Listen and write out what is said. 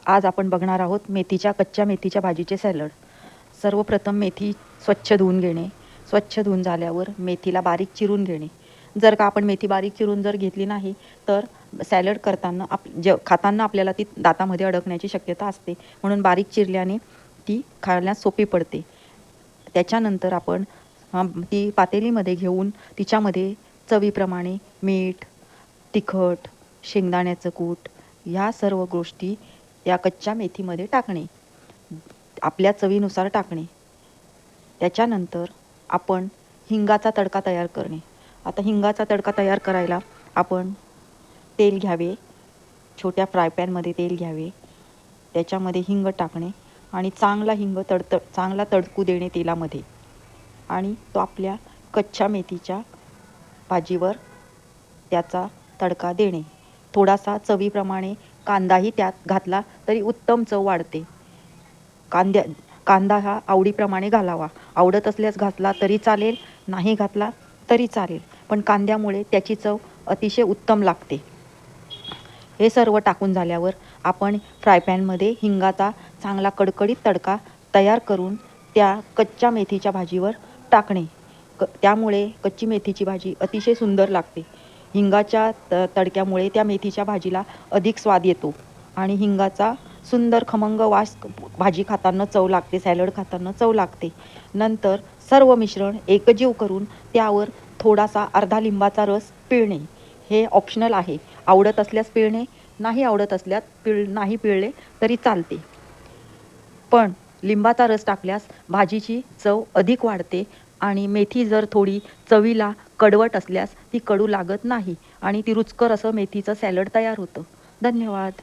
आज आपण बघणार आहोत कच्च्या मेथीच्या भाजीचे सॅलड। सर्वप्रथम मेथी स्वच्छ धुवून घेणे। स्वच्छ धुवून झाल्यावर मेथीला बारीक चिरून घेणे। जर का आपण मेथी बारीक चिरून जर घेतली नाही तर सॅलड करताना खाताना आपल्याला ती दातामध्ये अडकण्याची शक्यता असते, म्हणून बारीक चिरल्याने ती खाण्यास सोपी पडते। त्याच्यानंतर आपण ती पातेलीमध्ये घेऊन तिच्यामध्ये चवीप्रमाणे मीठ, तिखट, शेंगदाण्याचं कूट ह्या सर्व गोष्टी या कच्च्या मेथीमध्ये टाकणे, आपल्या चवीनुसार टाकणे। त्याच्यानंतर आपण हिंगाचा तडका तयार करणे। आता हिंगाचा तडका तयार करायला आपण तेल घ्यावे, छोट्या फ्राय पॅनमध्ये तेल घ्यावे, त्याच्यामध्ये हिंग टाकणे आणि चांगला हिंग चांगला तडकू देणे तेलामध्ये, आणि तो आपल्या कच्च्या मेथीच्या भाजीवर त्याचा तडका देणे। थोडासा चवीप्रमाणे कांदाही त्यात घातला तरी उत्तम चव वाढते। कांदा हा आवडीप्रमाणे घालावा, आवडत असल्यास घातला तरी चालेल, नाही घातला तरी चालेल, पण कांद्यामुळे त्याची चव अतिशय उत्तम लागते। हे सर्व टाकून झाल्यावर आपण फ्राय पॅनमध्ये हिंगाचा चांगला कडकडीत तडका तयार करून त्या कच्च्या मेथीच्या भाजीवर टाकणे। त्यामुळे कच्ची मेथीची भाजी अतिशय सुंदर लागते। हिंगाच्या तडक्यामुळे त्या मेथीच्या भाजीला अधिक स्वाद येतो आणि हिंगाचा सुंदर खमंग वास भाजी खाताना चव लागते, सॅलड खाताना चव लागते। नंतर सर्व मिश्रण एकजीव करून त्यावर थोडासा अर्धा लिंबाचा रस पिळणे। हे ऑप्शनल आहे, आवडत असल्यास पिळणे, नाही आवडत असल्यास नाही पिळले तरी चालते, पण लिंबाचा रस टाकल्यास भाजीची चव अधिक वाढते आणि मेथी जर थोडी चवीला कडवट असल्यास ती कडू लागत नाही आणि ती रुचकर असं मेथीचं सॅलड तयार होतं। धन्यवाद।